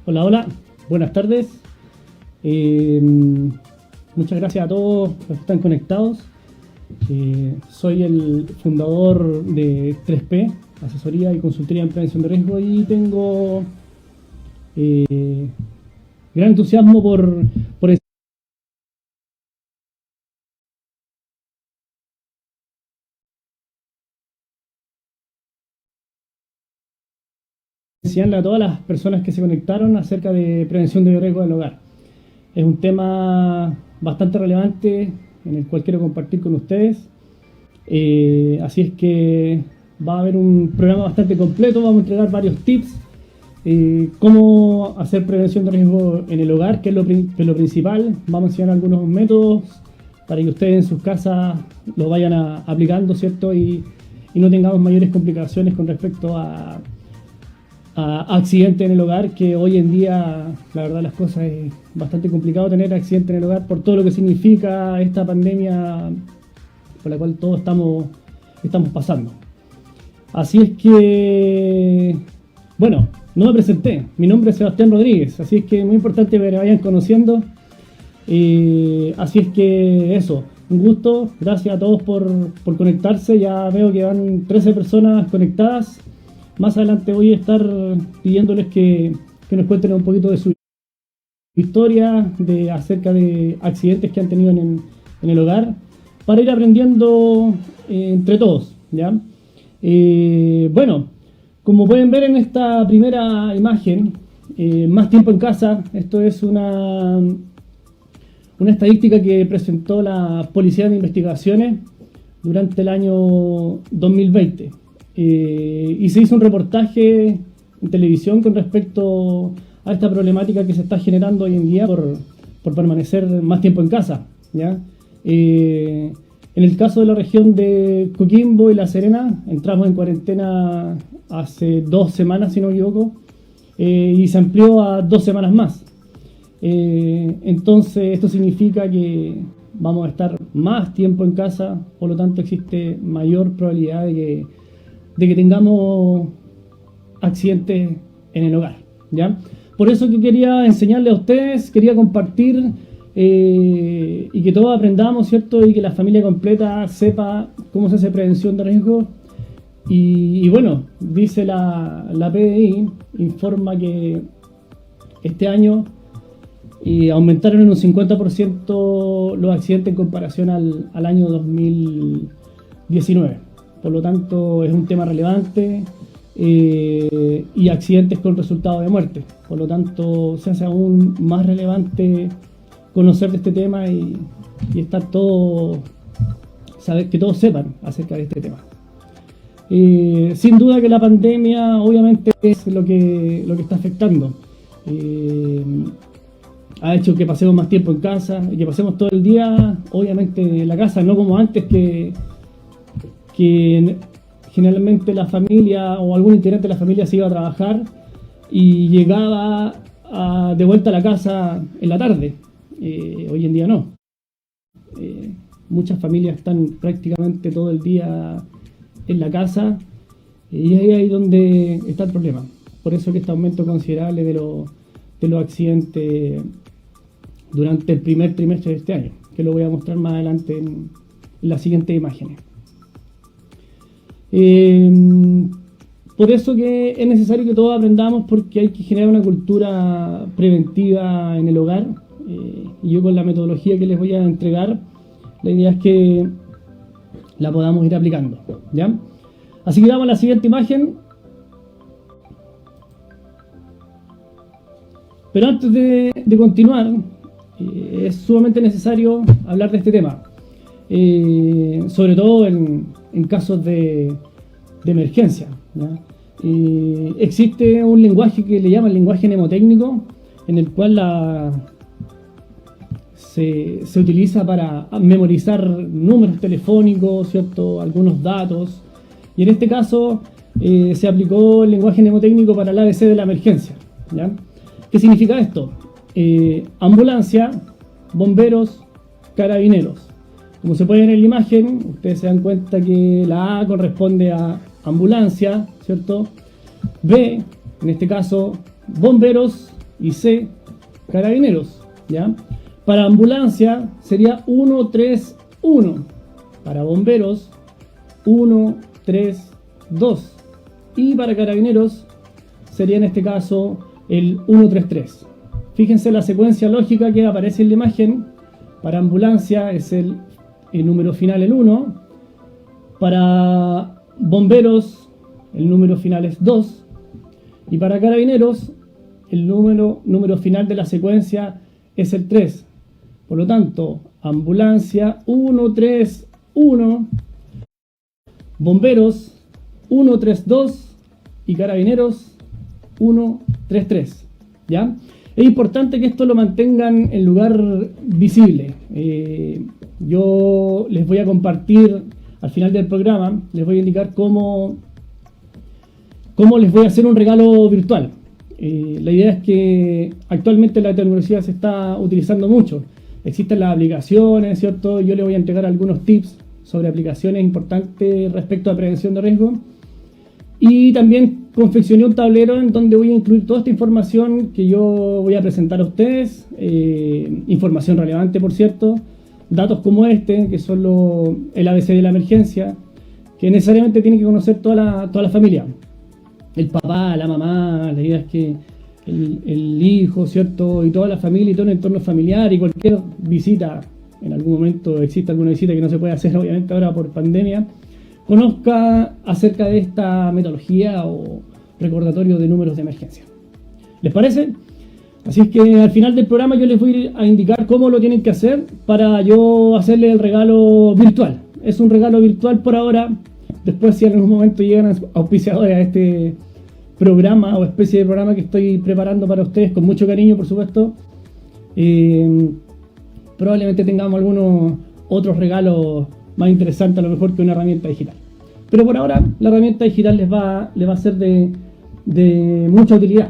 Hola, hola, buenas tardes. Eh, Muchas gracias a todos los que están conectados. Soy el fundador de 3P, Asesoría y Consultoría en Prevención de Riesgo, y tengo eh, gran entusiasmo por enseñarle a todas las personas que se conectaron acerca de prevención de riesgo del hogar. Es un tema bastante relevante en el cual quiero compartir con ustedes. Así es que va a haber un programa bastante completo. Vamos a entregar varios tips. Cómo hacer prevención de riesgo en el hogar, que es lo principal. Vamos a enseñar algunos métodos para que ustedes en sus casas lo vayan aplicando, ¿cierto? Y no tengamos mayores complicaciones con respecto a accidentes en el hogar, que hoy en día, la verdad, las cosas es bastante complicado tener accidentes en el hogar por todo lo que significa esta pandemia por la cual todos estamos pasando. Así es que, bueno, no me presenté. Mi nombre es Sebastián Rodríguez, así es que es muy importante que me vayan conociendo. Así es que eso, un gusto. Gracias a todos por conectarse. Ya veo que van 13 personas conectadas. Más adelante voy a estar pidiéndoles que nos cuenten un poquito de su historia, acerca de accidentes que han tenido en el hogar, para ir aprendiendo entre todos, ¿ya? Bueno, como pueden ver en esta primera imagen, más tiempo en casa. Esto es una estadística que presentó la Policía de Investigaciones durante el año 2020. Y se hizo un reportaje en televisión con respecto a esta problemática que se está generando hoy en día por permanecer más tiempo en casa, ¿ya? En el caso de la región de Coquimbo y La Serena, entramos en cuarentena hace 2 semanas, si no me equivoco, y se amplió a 2 semanas más. Entonces esto significa que vamos a estar más tiempo en casa, por lo tanto existe mayor probabilidad de que tengamos accidentes en el hogar, ¿ya? Por eso que quería enseñarles a ustedes, quería compartir y que todos aprendamos, ¿cierto? Y que la familia completa sepa cómo se hace prevención de riesgo. Y bueno, dice la PDI, informa que este año aumentaron en un 50% los accidentes en comparación al año 2019. Por lo tanto, es un tema relevante y accidentes con resultado de muerte. Por lo tanto, se hace aún más relevante conocer de este tema y estar todos, saber que todos sepan acerca de este tema. Sin duda que la pandemia, obviamente, es lo que está afectando. Ha hecho que pasemos más tiempo en casa y que pasemos todo el día, obviamente, en la casa, no como antes que generalmente la familia o algún integrante de la familia se iba a trabajar y llegaba de vuelta a la casa en la tarde. Hoy en día no. Muchas familias están prácticamente todo el día en la casa y es ahí donde está el problema. Por eso que este aumento considerable de los accidentes durante el primer trimestre de este año, que lo voy a mostrar más adelante en las siguientes imágenes. Por eso que es necesario que todos aprendamos, porque hay que generar una cultura preventiva en el hogar. Y yo, con la metodología que les voy a entregar, la idea es que la podamos ir aplicando, ¿ya? Así que vamos a la siguiente imagen. Pero antes de continuar, es sumamente necesario hablar de este tema, sobre todo en casos de emergencia, ¿ya? Existe un lenguaje que le llaman lenguaje mnemotécnico, en el cual se utiliza para memorizar números telefónicos, ¿cierto? Algunos datos, y en este caso se aplicó el lenguaje mnemotécnico para el ABC de la emergencia, ¿ya? ¿Qué significa esto? Ambulancia, bomberos, carabineros. Como se puede ver en la imagen, ustedes se dan cuenta que la A corresponde a ambulancia, ¿cierto? B, en este caso, bomberos, y C, Carabineros, ¿ya? Para ambulancia sería 131, para bomberos 132 y para carabineros sería en este caso el 133. Fíjense la secuencia lógica que aparece en la imagen. Para ambulancia es el número final el 1, para bomberos el número final es 2 y para carabineros el número final de la secuencia es el 3. Por lo tanto, ambulancia 131, bomberos 132 y carabineros 133, ¿ya? Es importante que esto lo mantengan en lugar visible. Yo les voy a compartir al final del programa, les voy a indicar cómo les voy a hacer un regalo virtual. La idea es que actualmente la tecnología se está utilizando mucho. Existen las aplicaciones, ¿cierto? Yo les voy a entregar algunos tips sobre aplicaciones importantes respecto a prevención de riesgo. Y también confeccioné un tablero en donde voy a incluir toda esta información que yo voy a presentar a ustedes. Información relevante, por cierto. Datos como este, que son el ABC de la emergencia, que necesariamente tiene que conocer toda la familia. El papá, la mamá, la idea es que el hijo, ¿cierto? Y toda la familia y todo el entorno familiar y cualquier visita, en algún momento existe alguna visita que no se puede hacer obviamente ahora por pandemia, conozca acerca de esta metodología o recordatorio de números de emergencia. ¿Les parece? Así es que al final del programa yo les voy a indicar cómo lo tienen que hacer para yo hacerle el regalo virtual. Es un regalo virtual por ahora. Después, si en algún momento llegan auspiciadores a este programa o especie de programa que estoy preparando para ustedes, con mucho cariño, por supuesto, probablemente tengamos algunos otros regalos más interesantes, a lo mejor que una herramienta digital. Pero por ahora, la herramienta digital les va a ser de mucha utilidad,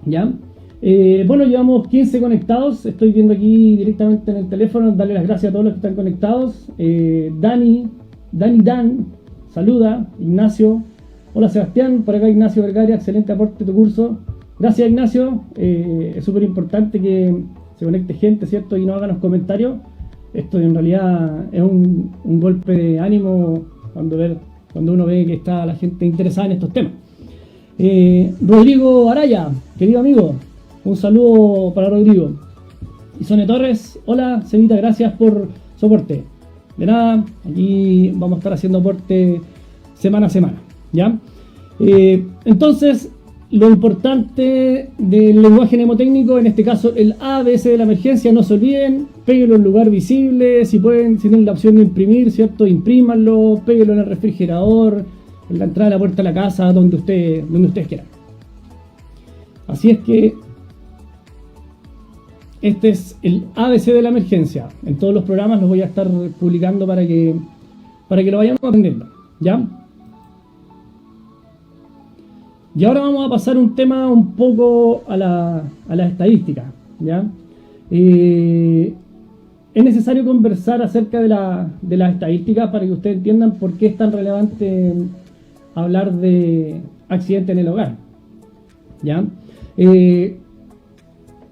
¿ya? Bueno, llevamos 15 conectados. Estoy viendo aquí directamente en el teléfono. Darle las gracias a todos los que están conectados. Dan saluda. Ignacio, hola Sebastián, por acá Ignacio Vergara, excelente aporte de tu curso. Gracias, Ignacio. Es súper importante que se conecte gente, ¿cierto? Y no hagan los comentarios. Esto en realidad es un golpe de ánimo cuando uno ve que está la gente interesada en estos temas. Rodrigo Araya, querido amigo, un saludo para Rodrigo. Isone Torres, hola Cevita, gracias por soporte. De nada, aquí vamos a estar haciendo aporte semana a semana, ¿ya? Entonces, lo importante del lenguaje mnemotécnico, en este caso el ABC de la emergencia, no se olviden, péguenlo en lugar visible, si tienen la opción de imprimir, ¿cierto? Imprímanlo, péguenlo en el refrigerador, en la entrada de la puerta de la casa, donde ustedes quieran. Así es que este es el ABC de la emergencia. En todos los programas los voy a estar publicando para que lo vayamos aprendiendo, ¿ya? Y ahora vamos a pasar un tema un poco a la estadística, ¿ya? Es necesario conversar acerca de la estadística para que ustedes entiendan por qué es tan relevante hablar de accidentes en el hogar, ¿ya?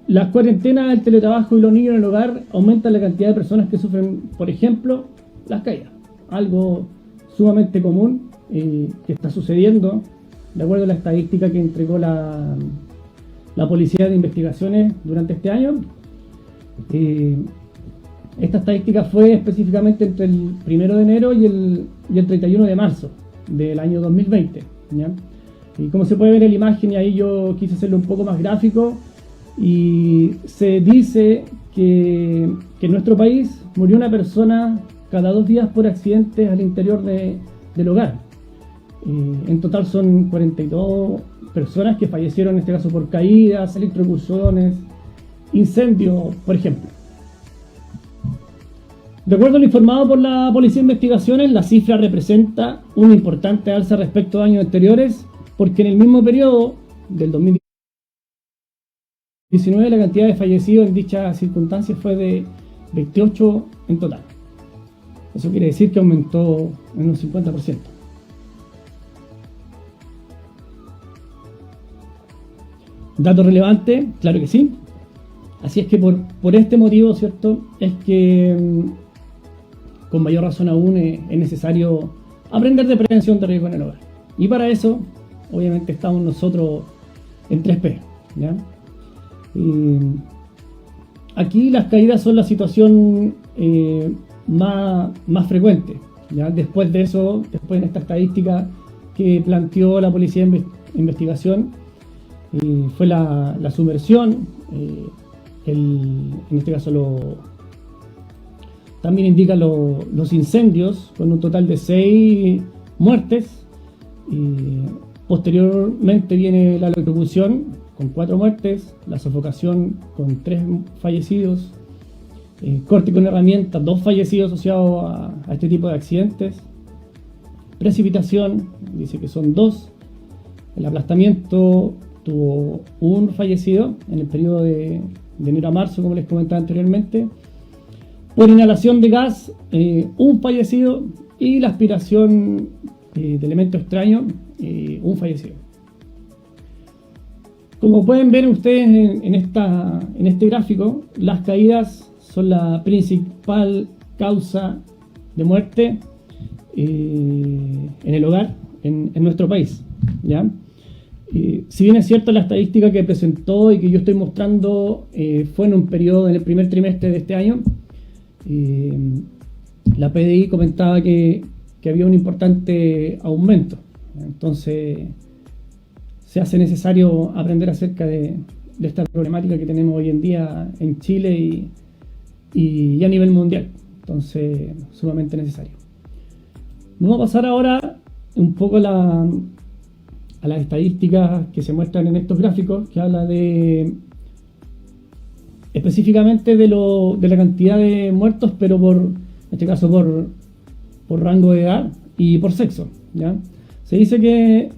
Las cuarentenas, el teletrabajo y los niños en el hogar aumentan la cantidad de personas que sufren, por ejemplo, las caídas. Algo sumamente común que está sucediendo, de acuerdo a la estadística que entregó la Policía de Investigaciones durante este año. Esta estadística fue específicamente entre el 1 de enero y el 31 de marzo del año 2020, ¿ya? Y como se puede ver en la imagen, y ahí yo quise hacerlo un poco más gráfico, y se dice que en nuestro país murió una persona cada 2 días por accidentes al interior del hogar. En total son 42 personas que fallecieron, en este caso por caídas, electrocuciones, incendios, por ejemplo. De acuerdo a lo informado por la Policía de Investigaciones, la cifra representa una importante alza respecto a años anteriores, porque en el mismo periodo del 2019 la cantidad de fallecidos en dichas circunstancias fue de 28 en total. Eso quiere decir que aumentó en un 50%. ¿Dato relevante? Claro que sí. Así es que por este motivo, ¿cierto? Es que con mayor razón aún es necesario aprender de prevención de riesgo en el hogar. Y para eso, obviamente, estamos nosotros en 3P, ¿ya? Aquí las caídas son la situación más frecuente, ¿ya? Después de eso, después de esta estadística que planteó la Policía de Investigación, fue la sumersión, en este caso también indica los incendios, con un total de 6 muertes. Posteriormente viene la electrocución, con 4 muertes, la sofocación con 3 fallecidos, corte con herramientas, 2 fallecidos asociados a este tipo de accidentes, precipitación, dice que son 2, el aplastamiento tuvo 1 fallecido en el periodo de enero a marzo, como les comentaba anteriormente, por inhalación de gas, 1 fallecido, y la aspiración de elemento extraño, 1 fallecido. Como pueden ver ustedes en este gráfico, las caídas son la principal causa de muerte en el hogar en nuestro país, ¿ya? Si bien es cierto, la estadística que presentó y que yo estoy mostrando fue en un periodo, en el primer trimestre de este año, la PDI comentaba que había un importante aumento. Entonces se hace necesario aprender acerca de esta problemática que tenemos hoy en día en Chile y a nivel mundial. Entonces, sumamente necesario. Vamos a pasar ahora un poco a las estadísticas que se muestran en estos gráficos, que habla específicamente de la cantidad de muertos, pero en este caso por rango de edad y por sexo, ¿ya? Se dice que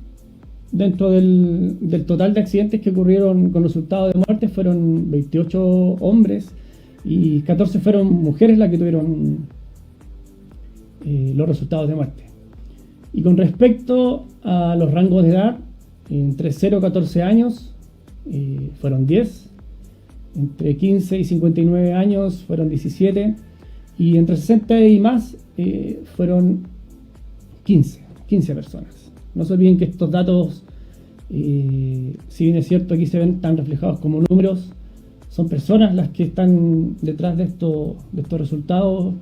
dentro del total de accidentes que ocurrieron con resultado de muerte fueron 28 hombres y 14 fueron mujeres las que tuvieron los resultados de muerte. Y con respecto a los rangos de edad, entre 0 y 14 años fueron 10, entre 15 y 59 años fueron 17, y entre 60 y más fueron 15 personas. No se olviden que estos datos, si bien es cierto aquí se ven tan reflejados como números, son personas las que están detrás de estos resultados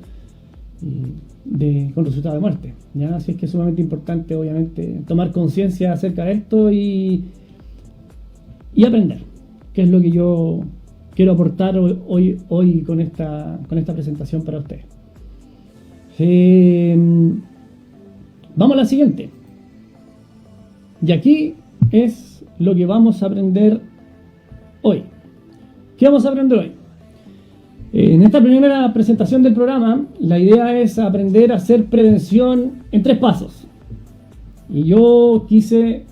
con resultado de muerte, ¿ya? Así es que es sumamente importante, obviamente, tomar conciencia acerca de esto y aprender, que es lo que yo quiero aportar hoy con esta presentación para ustedes. Vamos a la siguiente. Y aquí es lo que vamos a aprender hoy. ¿Qué vamos a aprender hoy? En esta primera presentación del programa, la idea es aprender a hacer prevención en 3 pasos. Y yo quise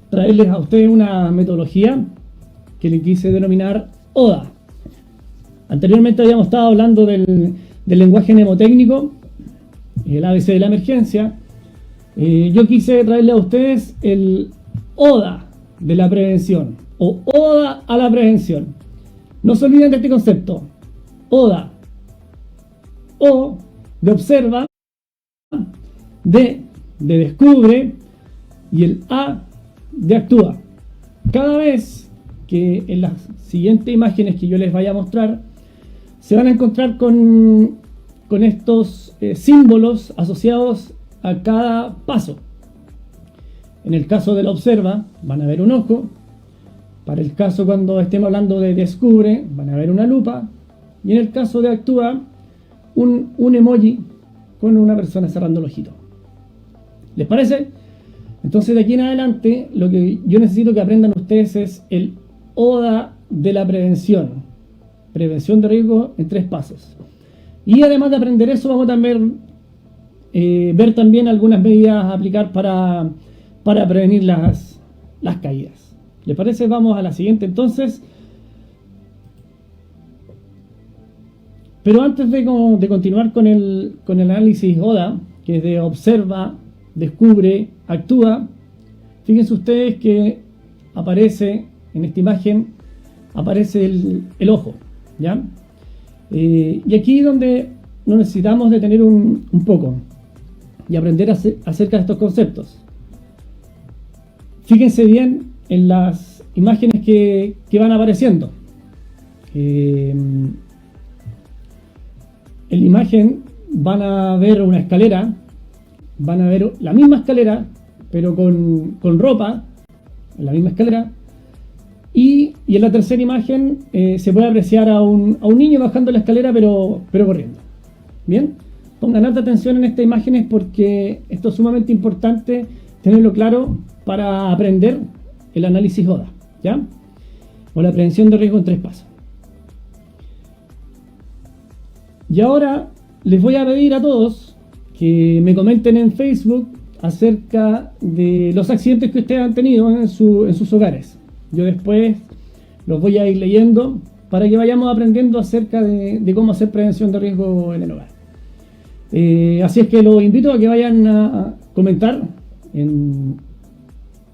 traerles a ustedes una metodología que le quise denominar ODA. Anteriormente habíamos estado hablando del lenguaje mnemotécnico, el ABC de la emergencia. Yo quise traerle a ustedes el ODA de la prevención, o ODA a la prevención. No se olviden de este concepto. ODA, O de observa, D de descubre y el A de actúa. Cada vez que en las siguientes imágenes que yo les vaya a mostrar se van a encontrar con estos símbolos asociados a cada paso. En el caso de la observa van a ver un ojo. Para el caso cuando estemos hablando de descubre van a ver una lupa. Y en el caso de actúa, un emoji con una persona cerrando el ojito. ¿Les parece? Entonces de aquí en adelante lo que yo necesito que aprendan ustedes es el ODA de la prevención. Prevención de riesgo en 3 pasos. Y además de aprender eso, vamos a también ver también algunas medidas a aplicar para prevenir las caídas. ¿Les parece? Vamos a la siguiente entonces. Pero antes de continuar con el análisis ODA, que es de observa, descubre, actúa, fíjense ustedes que aparece en esta imagen aparece el ojo, ¿ya? Y aquí es donde nos necesitamos detener un poco y aprender acerca de estos conceptos. Fíjense bien en las imágenes que van apareciendo. En la imagen van a ver una escalera, van a ver la misma escalera, pero con ropa, en la misma escalera. Y en la tercera imagen se puede apreciar a un niño bajando la escalera, pero corriendo. Bien, pongan alta atención en estas imágenes porque esto es sumamente importante tenerlo claro para aprender el análisis ODA, ¿ya? O la prevención de riesgo en 3 pasos. Y ahora les voy a pedir a todos que me comenten en Facebook acerca de los accidentes que ustedes han tenido en sus hogares. Yo después los voy a ir leyendo para que vayamos aprendiendo acerca de cómo hacer prevención de riesgo en el hogar. Así es que los invito a que vayan a comentar,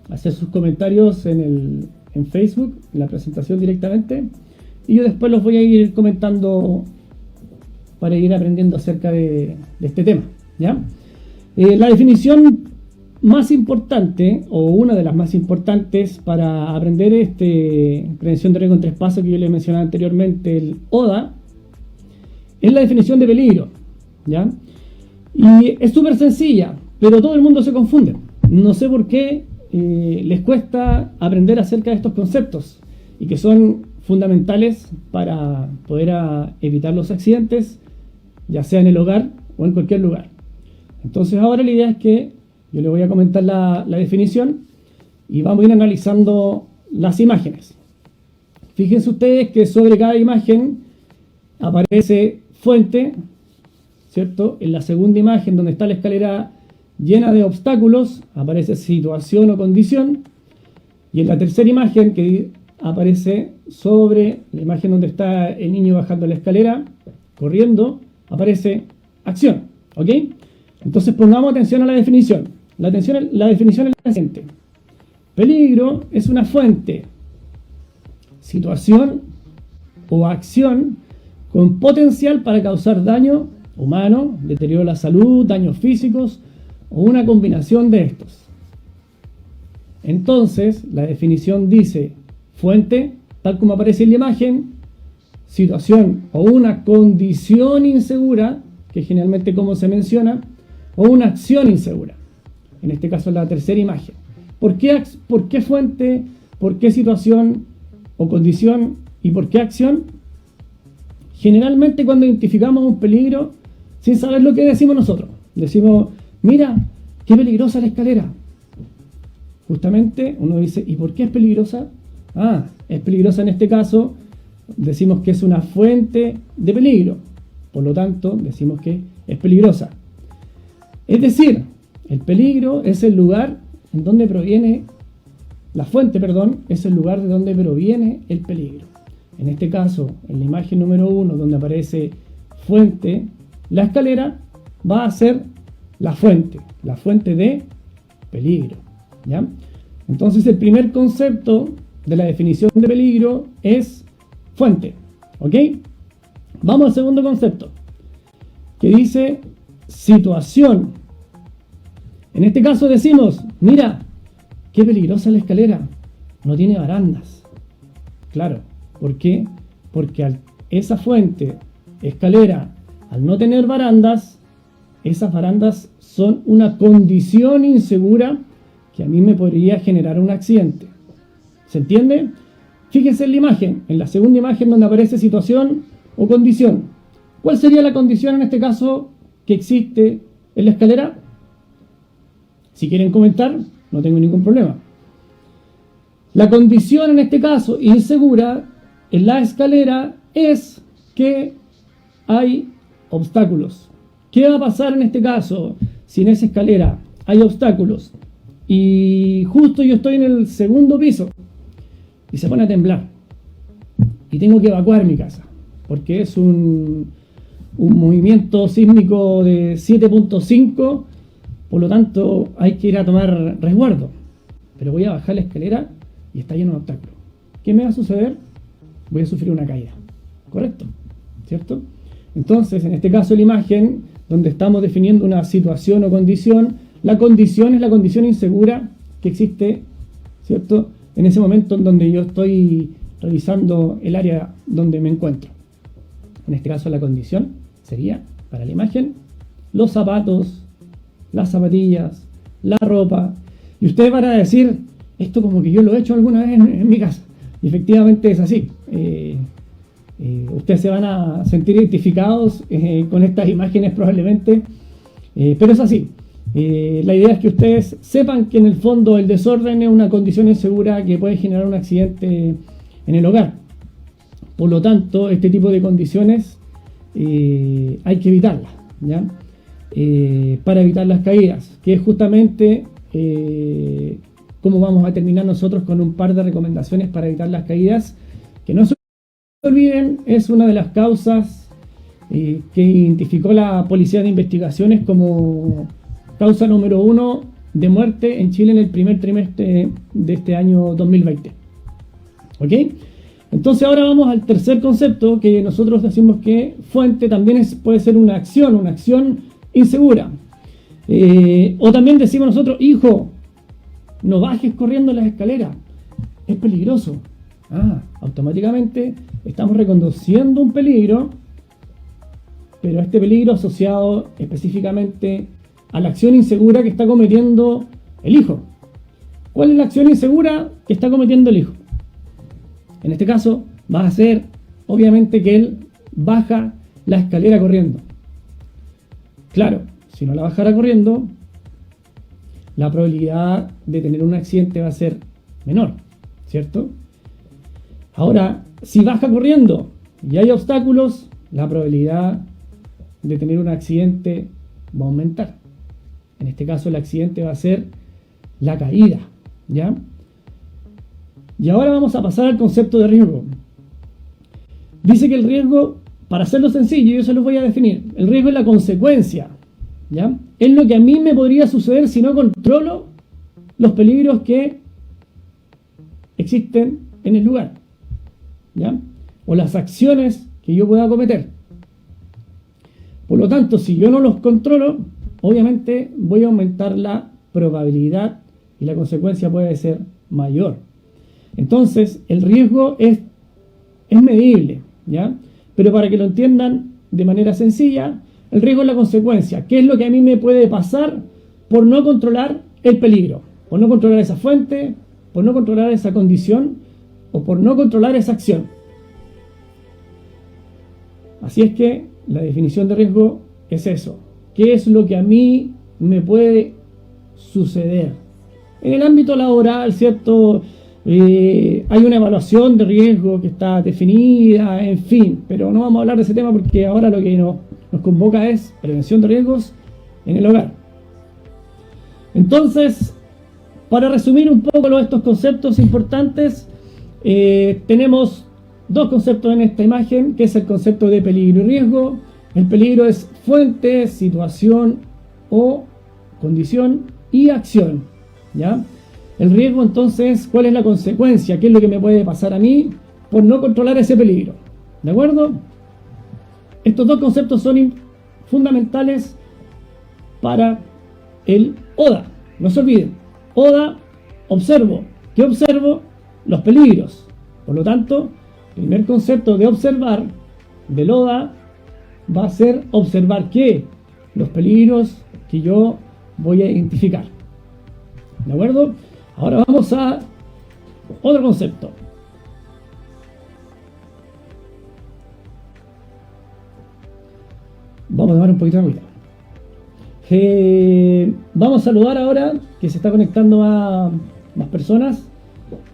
hacer sus comentarios en Facebook, en la presentación directamente, y yo después los voy a ir comentando para ir aprendiendo acerca de este tema, ¿ya? La definición más importante, o una de las más importantes para aprender prevención de riesgo en 3 pasos que yo les mencionaba anteriormente, el ODA, es la definición de peligro, ¿ya? Y es súper sencilla, pero todo el mundo se confunde. No sé por qué les cuesta aprender acerca de estos conceptos y que son fundamentales para poder evitar los accidentes, ya sea en el hogar o en cualquier lugar. Entonces ahora la idea es que yo les voy a comentar la definición y vamos a ir analizando las imágenes. Fíjense ustedes que sobre cada imagen aparece fuente, ¿cierto? En la segunda imagen, donde está la escalera llena de obstáculos, aparece situación o condición. Y en la tercera imagen, que aparece sobre la imagen donde está el niño bajando la escalera, corriendo, aparece acción, ¿ok? Entonces pongamos atención a la definición. La definición es la siguiente. Peligro es una fuente, situación o acción con potencial para causar daño humano, deterioro de la salud, daños físicos o una combinación de estos. Entonces, la definición dice fuente, tal como aparece en la imagen, situación o una condición insegura, que generalmente como se menciona, o una acción insegura. En este caso es la tercera imagen. ¿Por qué fuente? ¿Por qué situación o condición? ¿Y por qué acción? Generalmente cuando identificamos un peligro, sin saber lo que decimos nosotros, decimos, mira, qué peligrosa la escalera. Justamente uno dice, ¿y por qué es peligrosa? Es peligrosa en este caso, decimos que es una fuente de peligro. Por lo tanto, decimos que es peligrosa. Es decir, el peligro es el lugar en donde proviene, la fuente, perdón, es el lugar de donde proviene el peligro. En este caso, en la imagen número 1, donde aparece fuente, la escalera va a ser la fuente de peligro, ¿ya? Entonces, el primer concepto de la definición de peligro es fuente, ¿ok? Vamos al segundo concepto, que dice situación. En este caso decimos, mira, qué peligrosa la escalera, no tiene barandas. Claro, ¿por qué? Porque esa fuente, escalera, al no tener barandas, esas barandas son una condición insegura que a mí me podría generar un accidente. ¿Se entiende? Fíjense en la imagen, en la segunda imagen donde aparece situación o condición. ¿Cuál sería la condición en este caso que existe en la escalera? Si quieren comentar, no tengo ningún problema. La condición en este caso insegura en la escalera es que hay obstáculos. ¿Qué va a pasar en este caso si en esa escalera hay obstáculos y justo yo estoy en el segundo piso y se pone a temblar y tengo que evacuar mi casa porque es un movimiento sísmico de 7.5, por lo tanto hay que ir a tomar resguardo, pero voy a bajar la escalera y está lleno de obstáculos? ¿qué me va a suceder? Voy a sufrir una caída. ¿Correcto? ¿Cierto? Entonces, en este caso, la imagen, donde estamos definiendo una situación o condición, la condición es la condición insegura que existe, ¿cierto?, en ese momento en donde yo estoy revisando el área donde me encuentro. En este caso, la condición sería, para la imagen, los zapatos, las zapatillas, la ropa. Y ustedes van a decir, esto como que yo lo he hecho alguna vez en mi casa. Y efectivamente es así. Ustedes se van a sentir identificados con estas imágenes probablemente, pero es así. La idea es que ustedes sepan que en el fondo el desorden es una condición insegura que puede generar un accidente en el hogar. Por lo tanto, este tipo de condiciones hay que evitarlas, ¿ya? Para evitar las caídas, que es justamente cómo vamos a terminar nosotros con un par de recomendaciones para evitar las caídas, que no se olviden, es una de las causas que identificó la Policía de Investigaciones como causa número 1 de muerte en Chile en el primer trimestre de este año 2020. ¿Ok? Entonces ahora vamos al tercer concepto, que nosotros decimos que fuente también puede ser una acción insegura. O también decimos nosotros, hijo, no bajes corriendo las escaleras, es peligroso. Automáticamente estamos reconociendo un peligro, pero este peligro asociado específicamente a la acción insegura que está cometiendo el hijo. ¿Cuál es la acción insegura que está cometiendo el hijo? En este caso va a ser obviamente que él baja la escalera corriendo. Claro, si no la bajara corriendo, la probabilidad de tener un accidente va a ser menor, ¿cierto? Ahora, si baja corriendo y hay obstáculos, la probabilidad de tener un accidente va a aumentar. En este caso el accidente va a ser la caída, ¿ya? Y ahora vamos a pasar al concepto de riesgo. Dice que el riesgo, para hacerlo sencillo, yo se los voy a definir. El riesgo es la consecuencia, ¿ya? Es lo que a mí me podría suceder si no controlo los peligros que existen en el lugar, ¿ya? O las acciones que yo pueda cometer. Por lo tanto, si yo no los controlo, obviamente voy a aumentar la probabilidad y la consecuencia puede ser mayor. Entonces, el riesgo es medible, ¿ya? Pero para que lo entiendan de manera sencilla, el riesgo es la consecuencia. ¿Qué es lo que a mí me puede pasar por no controlar el peligro? Por no controlar esa fuente, por no controlar esa condición o por no controlar esa acción. Así es que la definición de riesgo es eso. ¿Qué es lo que a mí me puede suceder? En el ámbito laboral, ¿cierto? Hay una evaluación de riesgo que está definida, en fin, pero no vamos a hablar de ese tema porque ahora lo que nos convoca es prevención de riesgos en el hogar. Entonces, para resumir un poco estos conceptos importantes, tenemos dos conceptos en esta imagen, que es el concepto de peligro y riesgo. El peligro es fuente, situación o condición y acción, ¿ya? El riesgo, entonces, ¿cuál es la consecuencia? ¿Qué es lo que me puede pasar a mí por no controlar ese peligro? ¿De acuerdo? Estos dos conceptos son fundamentales para el ODA. No se olviden. ODA, observo. ¿Qué observo? Los peligros. Por lo tanto, el primer concepto de observar del ODA va a ser observar ¿qué? Los peligros que yo voy a identificar. ¿De acuerdo? Ahora vamos a otro concepto. Vamos a tomar un poquito de agüita. Vamos a saludar ahora, que se está conectando a más personas.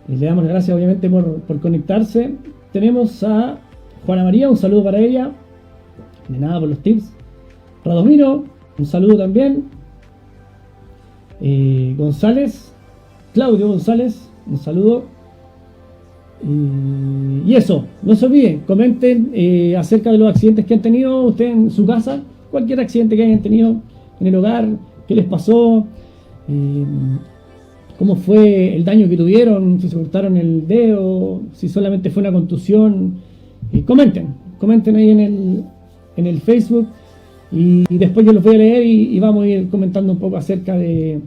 Y le damos las gracias obviamente por conectarse. Tenemos a Juana María, un saludo para ella. De nada por los tips. Radomiro, un saludo también. González, Claudio González, un saludo. Y eso, no se olviden, comenten acerca de los accidentes que han tenido ustedes en su casa, cualquier accidente que hayan tenido en el hogar, qué les pasó. cómo fue el daño que tuvieron, si se cortaron el dedo, si solamente fue una contusión. Comenten ahí en el Facebook, y después yo los voy a leer y vamos a ir comentando un poco acerca de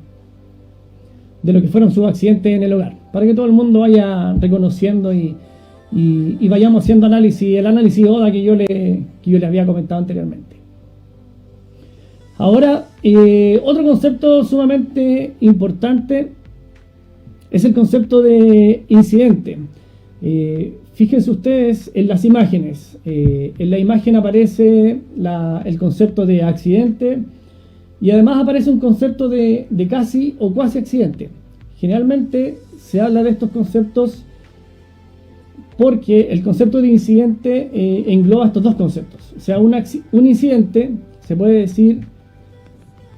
lo que fueron sus accidentes en el hogar, para que todo el mundo vaya reconociendo y vayamos haciendo el análisis ODA que yo le había comentado anteriormente. Ahora, otro concepto sumamente importante es el concepto de incidente. Fíjense ustedes en las imágenes. En la imagen aparece el concepto de accidente, y además aparece un concepto de casi o cuasi accidente. Generalmente se habla de estos conceptos porque el concepto de incidente engloba estos dos conceptos. O sea, un incidente se puede decir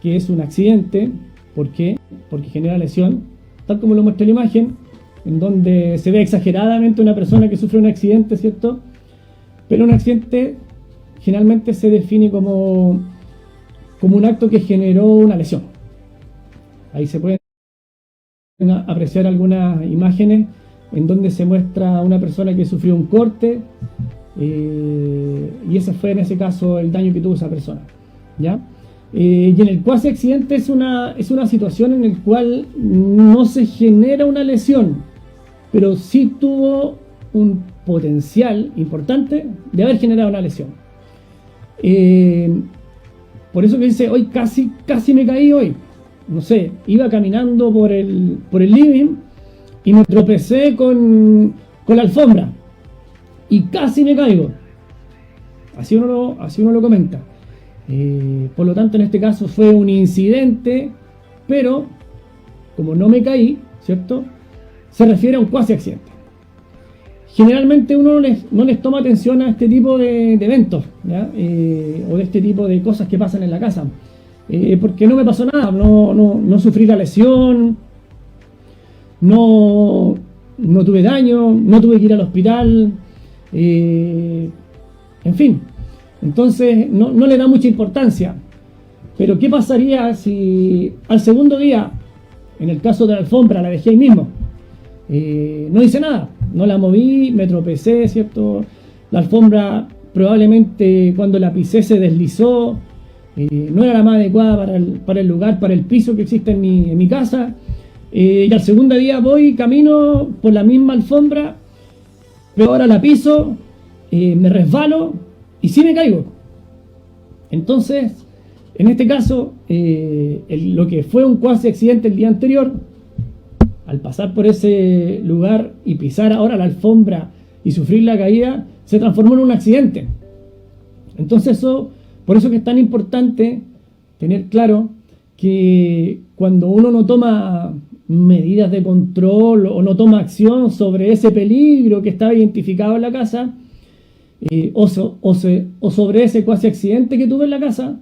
que es un accidente. ¿Por qué? Porque genera lesión, tal como lo muestra la imagen, en donde se ve exageradamente una persona que sufre un accidente, ¿cierto? Pero un accidente generalmente se define como un acto que generó una lesión. Ahí se pueden apreciar algunas imágenes en donde se muestra a una persona que sufrió un corte, y ese fue en ese caso el daño que tuvo esa persona, ¿ya? Y en el cuasi accidente es una situación en la cual no se genera una lesión, pero sí tuvo un potencial importante de haber generado una lesión. Por eso que dice, hoy casi me caí hoy. No sé, iba caminando por el living y me tropecé con la alfombra y casi me caigo. Así uno lo comenta. Por lo tanto, en este caso fue un incidente, pero como no me caí, ¿cierto?, se refiere a un cuasi accidente. Generalmente uno no les toma atención a este tipo de eventos, ¿ya? O de este tipo de cosas que pasan en la casa, porque no me pasó nada, no sufrí la lesión, no tuve daño, no tuve que ir al hospital, en fin. Entonces no le da mucha importancia. Pero ¿qué pasaría si al segundo día, en el caso de la alfombra, la dejé ahí mismo? No hice nada, no la moví, me tropecé, ¿cierto? La alfombra probablemente cuando la pisé se deslizó, no era la más adecuada para el lugar, para el piso que existe en mi casa. Y al segundo día voy, camino por la misma alfombra, pero ahora la piso, me resbalo y sí me caigo. Entonces, en este caso, lo que fue un cuasi accidente el día anterior, al pasar por ese lugar y pisar ahora la alfombra y sufrir la caída, se transformó en un accidente. Entonces por eso que es tan importante tener claro que cuando uno no toma medidas de control o no toma acción sobre ese peligro que estaba identificado en la casa, o sobre ese cuasi accidente que tuve en la casa,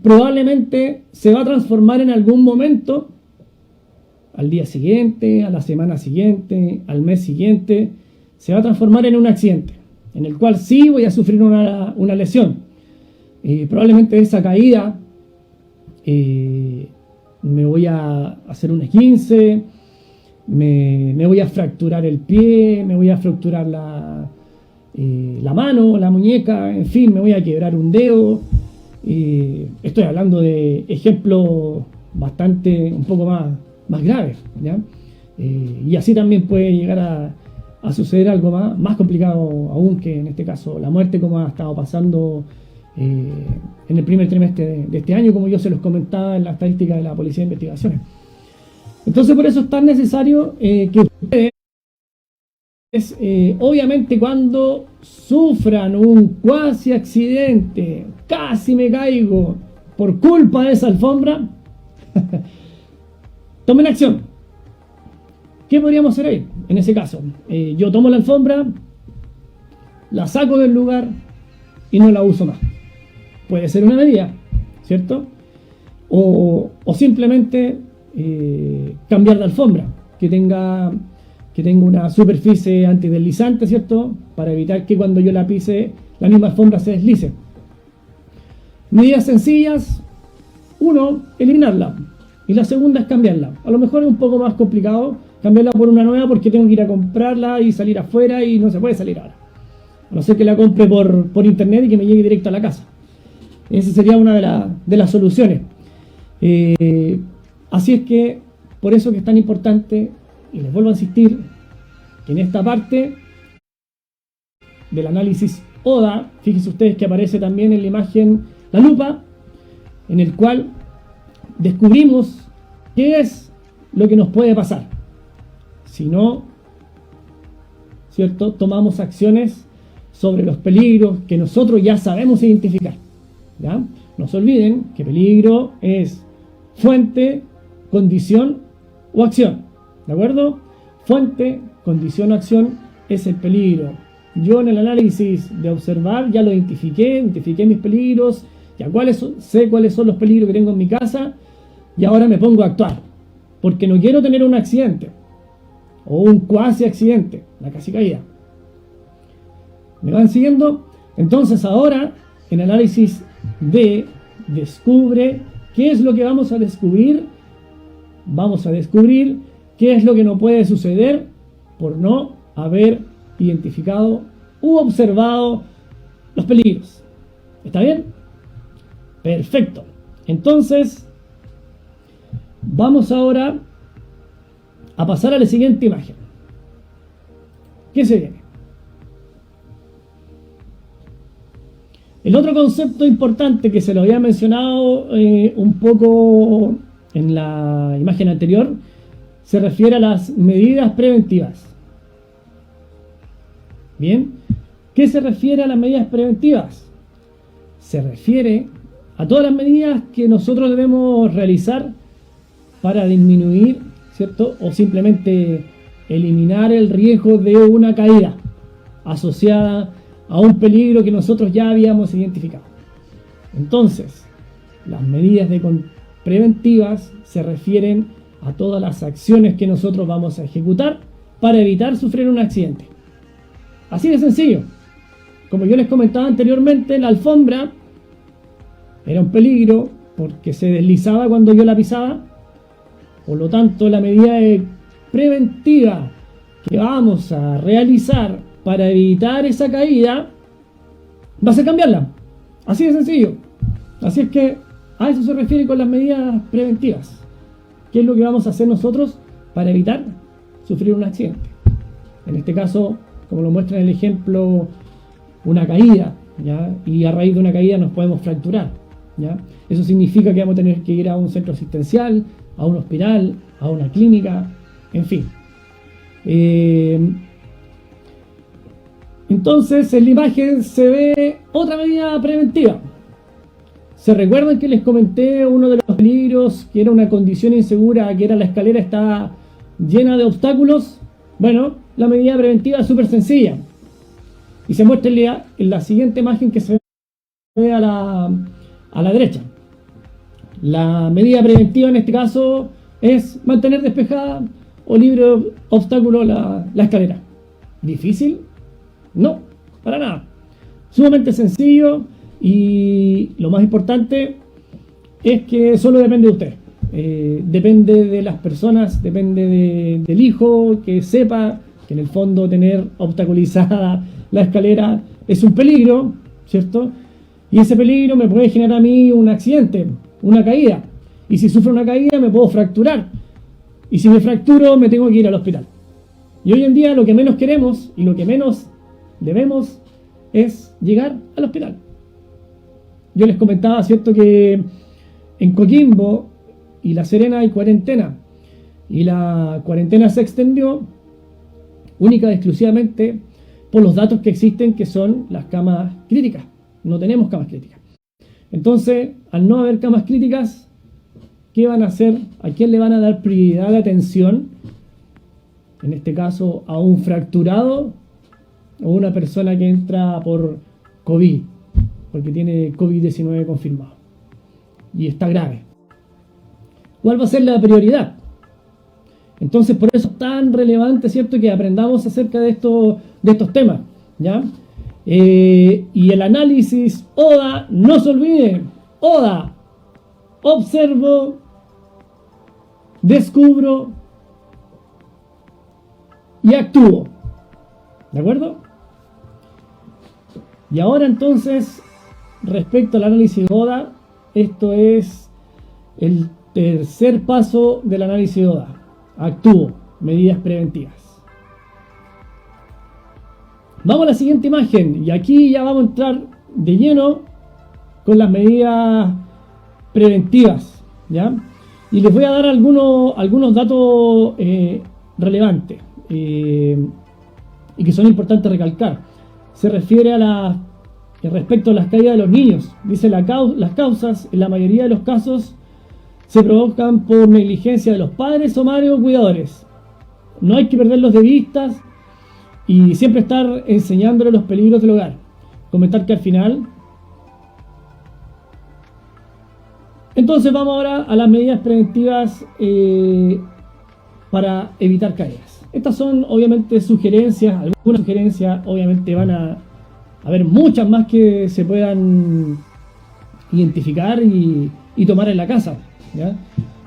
probablemente se va a transformar en algún momento, al día siguiente, a la semana siguiente, al mes siguiente, se va a transformar en un accidente, en el cual sí voy a sufrir una lesión. Probablemente esa caída me voy a hacer un esguince, me voy a fracturar el pie, me voy a fracturar la mano, la muñeca, en fin, me voy a quebrar un dedo. Estoy hablando de ejemplos un poco más graves, ¿ya? Y así también puede llegar a suceder algo más complicado aún, que en este caso la muerte, como ha estado pasando en el primer trimestre de este año, como yo se los comentaba en la estadística de la Policía de Investigaciones. Entonces, por eso es tan necesario que ustedes, obviamente, cuando sufran un cuasi accidente, casi me caigo por culpa de esa alfombra, tomen acción. ¿Qué podríamos hacer ahí? En ese caso, yo tomo la alfombra, la saco del lugar y no la uso más. Puede ser una medida, ¿cierto? O simplemente cambiar de alfombra, que tenga una superficie antideslizante, ¿cierto? Para evitar que cuando yo la pise, la misma alfombra se deslice. Medidas sencillas: 1, eliminarla. y la segunda es cambiarla. A lo mejor es un poco más complicado cambiarla por una nueva porque tengo que ir a comprarla y salir afuera y no se puede salir ahora. A no ser que la compre por internet y que me llegue directo a la casa. Esa sería una de las soluciones. Así es que, por eso que es tan importante, y les vuelvo a insistir, que en esta parte del análisis ODA, fíjense ustedes que aparece también en la imagen la lupa, en el cual descubrimos qué es lo que nos puede pasar. Si no, ¿cierto?, tomamos acciones sobre los peligros que nosotros ya sabemos identificar. ¿Ya? No se olviden que peligro es fuente, condición o acción. ¿De acuerdo? Fuente, condición o acción es el peligro. Yo en el análisis de observar ya lo identifiqué mis peligros, ya sé cuáles son los peligros que tengo en mi casa y ahora me pongo a actuar. Porque no quiero tener un accidente o un cuasi accidente, la casi caída. ¿Me van siguiendo? Entonces ahora en análisis D descubre qué es lo que vamos a descubrir. Vamos a descubrir qué es lo que no puede suceder por no haber identificado u observado los peligros. ¿Está bien? Perfecto. Entonces, vamos ahora a pasar a la siguiente imagen. ¿Qué se viene? El otro concepto importante que se lo había mencionado un poco en la imagen anterior se refiere a las medidas preventivas. Bien, ¿qué se refiere a las medidas preventivas? Se refiere a todas las medidas que nosotros debemos realizar para disminuir, ¿cierto?, o simplemente eliminar el riesgo de una caída asociada a un peligro que nosotros ya habíamos identificado. Entonces, las medidas preventivas se refieren a todas las acciones que nosotros vamos a ejecutar para evitar sufrir un accidente. Así de sencillo. Como yo les comentaba anteriormente, la alfombra era un peligro porque se deslizaba cuando yo la pisaba. Por lo tanto, la medida preventiva que vamos a realizar para evitar esa caída va a ser cambiarla. Así de sencillo. Así es que a eso se refiere con las medidas preventivas. ¿Qué es lo que vamos a hacer nosotros para evitar sufrir un accidente? En este caso, como lo muestra en el ejemplo, una caída, ¿ya? Y a raíz de una caída nos podemos fracturar, ¿ya? Eso significa que vamos a tener que ir a un centro asistencial, a un hospital, a una clínica, en fin. Entonces en la imagen se ve otra medida preventiva. ¿Se recuerdan que les comenté uno de los peligros, que era una condición insegura, que era la escalera estaba llena de obstáculos? Bueno, la medida preventiva es súper sencilla. Y se muestra en la siguiente imagen que se ve a la derecha. La medida preventiva en este caso es mantener despejada o libre de obstáculos la escalera. ¿Difícil? No, para nada. Sumamente sencillo y lo más importante es que solo depende de usted. Depende de las personas, depende del hijo que sepa que en el fondo tener obstaculizada la escalera es un peligro, ¿cierto? Y ese peligro me puede generar a mí un accidente, una caída. Y si sufro una caída me puedo fracturar. Y si me fracturo me tengo que ir al hospital. Y hoy en día lo que menos queremos y lo que menos debemos es llegar al hospital. Yo les comentaba, ¿cierto?, que en Coquimbo y La Serena hay cuarentena. Y la cuarentena se extendió única y exclusivamente por los datos que existen, que son las camas críticas. No tenemos camas críticas. Entonces, al no haber camas críticas, ¿qué van a hacer? ¿A quién le van a dar prioridad de atención? En este caso, a un fracturado o una persona que entra por COVID, porque tiene COVID-19 confirmado y está grave. ¿Cuál va a ser la prioridad? Entonces, por eso es tan relevante, ¿cierto?, que aprendamos acerca de estos temas, ¿ya? Y el análisis ODA, no se olviden, ODA, observo, descubro y actúo. ¿De acuerdo? Y ahora entonces, respecto al análisis ODA, esto es el tercer paso del análisis ODA. Actúo, medidas preventivas. Vamos a la siguiente imagen y aquí ya vamos a entrar de lleno con las medidas preventivas, ¿ya? Y les voy a dar algunos datos relevantes y que son importantes recalcar. Se refiere a respecto a las caídas de los niños. Dice las causas en la mayoría de los casos se provocan por negligencia de los padres o madres o cuidadores. No hay que perderlos de vista y siempre estar enseñándoles los peligros del hogar. Comentar que al final... Entonces vamos ahora a las medidas preventivas para evitar caídas. Estas son obviamente sugerencias, algunas sugerencias, obviamente van a haber muchas más que se puedan identificar y tomar en la casa, ¿ya?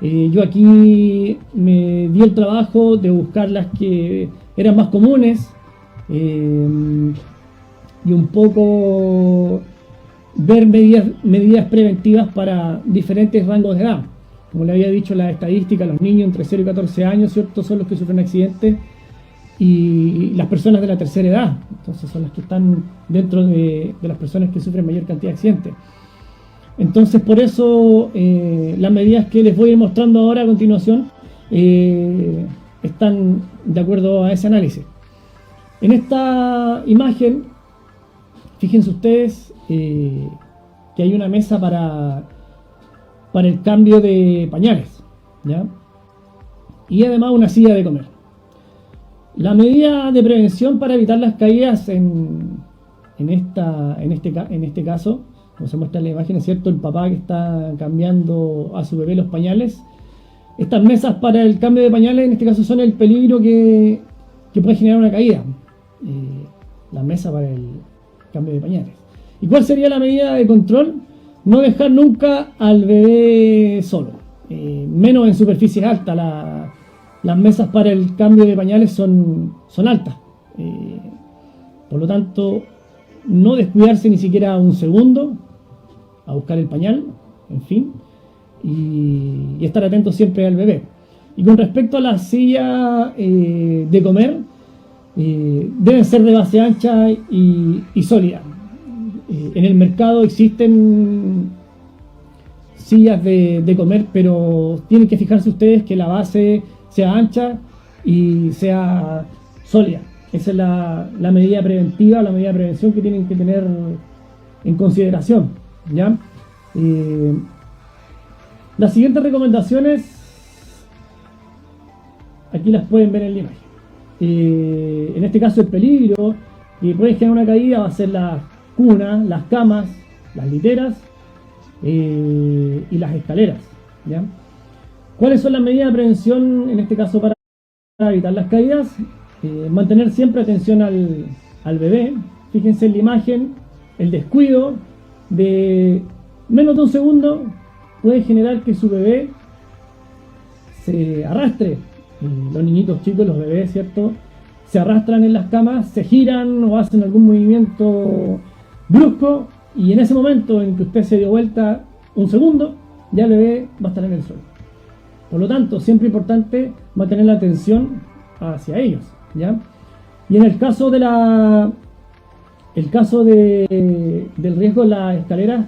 Yo aquí me di el trabajo de buscar las que eran más comunes y un poco ver medidas preventivas para diferentes rangos de edad. Como le había dicho, la estadística, los niños entre 0 y 14 años, ¿cierto?, son los que sufren accidentes, y las personas de la tercera edad, entonces son las que están dentro de las personas que sufren mayor cantidad de accidentes. Entonces, por eso las medidas que les voy a ir mostrando ahora a continuación están de acuerdo a ese análisis. En esta imagen, fíjense ustedes que hay una mesa para el cambio de pañales, ¿ya? Y además una silla de comer. La medida de prevención para evitar las caídas en este caso, como se muestra en la imagen, es cierto, el papá que está cambiando a su bebé los pañales. Estas mesas para el cambio de pañales en este caso son el peligro que puede generar una caída. La mesa para el cambio de pañales. ¿Y cuál sería la medida de control? No dejar nunca al bebé solo, menos en superficies altas. Las mesas para el cambio de pañales son altas, por lo tanto no descuidarse ni siquiera un segundo a buscar el pañal, en fin, y estar atento siempre al bebé. Y con respecto a la silla de comer, deben ser de base ancha y sólida. En el mercado existen sillas de comer, pero tienen que fijarse ustedes que la base sea ancha y sea sólida. Esa es la medida preventiva, la medida de prevención que tienen que tener en consideración, ¿ya? Las siguientes recomendaciones aquí las pueden ver en la imagen. En este caso el peligro que puede generar una caída va a ser las cunas, las camas, las literas y las escaleras, ¿ya? ¿Cuáles son las medidas de prevención en este caso para evitar las caídas? Mantener siempre atención al bebé. Fíjense en la imagen, el descuido de menos de un segundo puede generar que su bebé se arrastre. Los niñitos chicos, los bebés, ¿cierto?, se arrastran en las camas, se giran o hacen algún movimiento brusco, y en ese momento en que usted se dio vuelta un segundo, ya el bebé va a estar en el suelo. Por lo tanto, siempre es importante mantener la atención hacia ellos, ¿ya? Y en el caso del riesgo de las escaleras,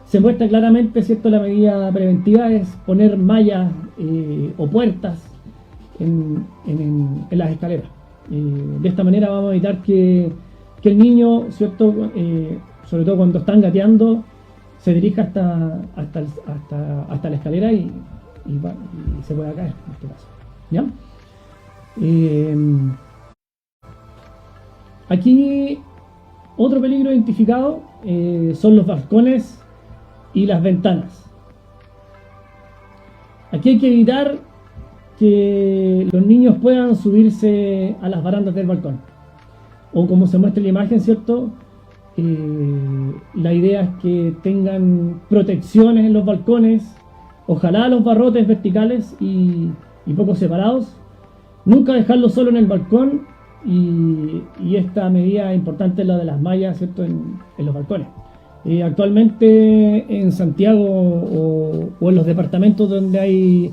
se muestra claramente, ¿cierto?, la medida preventiva es poner mallas o puertas en las escaleras. De esta manera vamos a evitar que el niño, ¿cierto?, sobre todo cuando están gateando, se dirija hasta la escalera y se pueda caer, en este caso, ¿ya? Aquí otro peligro identificado son los balcones y las ventanas. Aquí hay que evitar que los niños puedan subirse a las barandas del balcón, o como se muestra en la imagen, ¿cierto? La idea es que tengan protecciones en los balcones, ojalá los barrotes verticales, y y poco separados. Nunca dejarlo solo en el balcón, y esta medida importante es la de las mallas, ¿cierto?, en los balcones. Actualmente en Santiago o en los departamentos donde hay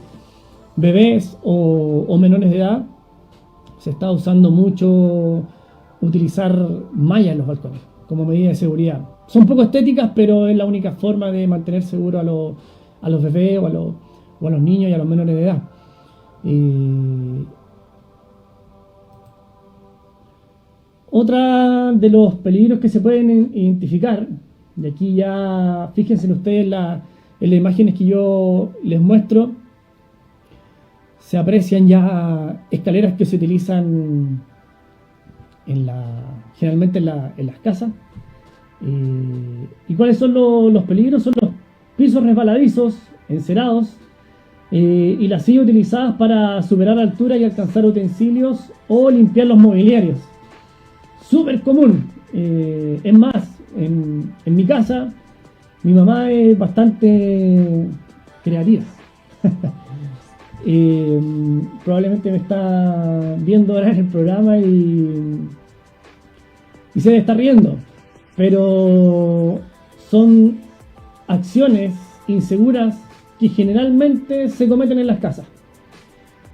bebés o menores de edad, se está usando mucho utilizar mallas en los balcones como medida de seguridad. Son poco estéticas, pero es la única forma de mantener seguro a los bebés o a los niños y a los menores de edad. Otra de los peligros que se pueden identificar, y aquí ya fíjense ustedes en las imágenes que yo les muestro, se aprecian ya escaleras que se utilizan generalmente en las casas. ¿Y cuáles son los peligros? Son los pisos resbaladizos, encerados, y las sillas utilizadas para superar altura y alcanzar utensilios o limpiar los mobiliarios. Súper común. Es más, en mi casa, mi mamá es bastante creativa. Probablemente me está viendo ahora en el programa y se debe estar riendo, pero son acciones inseguras que generalmente se cometen en las casas,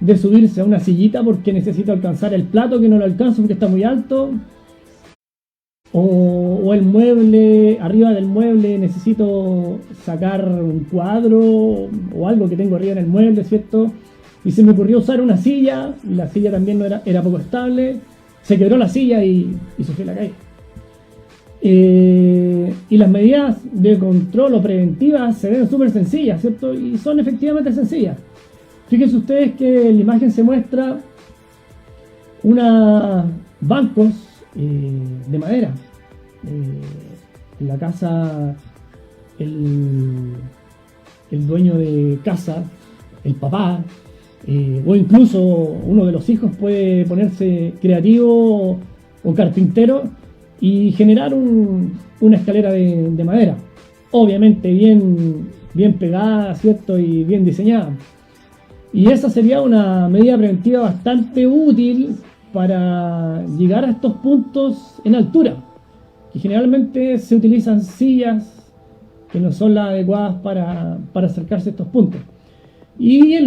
de subirse a una sillita porque necesito alcanzar el plato que no lo alcanzo porque está muy alto, o el mueble, arriba del mueble necesito sacar un cuadro o algo que tengo arriba en el mueble, ¿cierto? Y se me ocurrió usar una silla, la silla también era poco estable, se quebró la silla y sufrí la caída. Y las medidas de control o preventivas se ven súper sencillas, ¿cierto? Y son efectivamente sencillas. Fíjense ustedes que en la imagen se muestra unos bancos de madera. En la casa, el dueño de casa, el papá, o incluso uno de los hijos puede ponerse creativo o carpintero y generar una escalera de madera, obviamente bien pegada, ¿cierto?, y bien diseñada. Y esa sería una medida preventiva bastante útil para llegar a estos puntos en altura, que generalmente se utilizan sillas que no son las adecuadas para acercarse a estos puntos. Y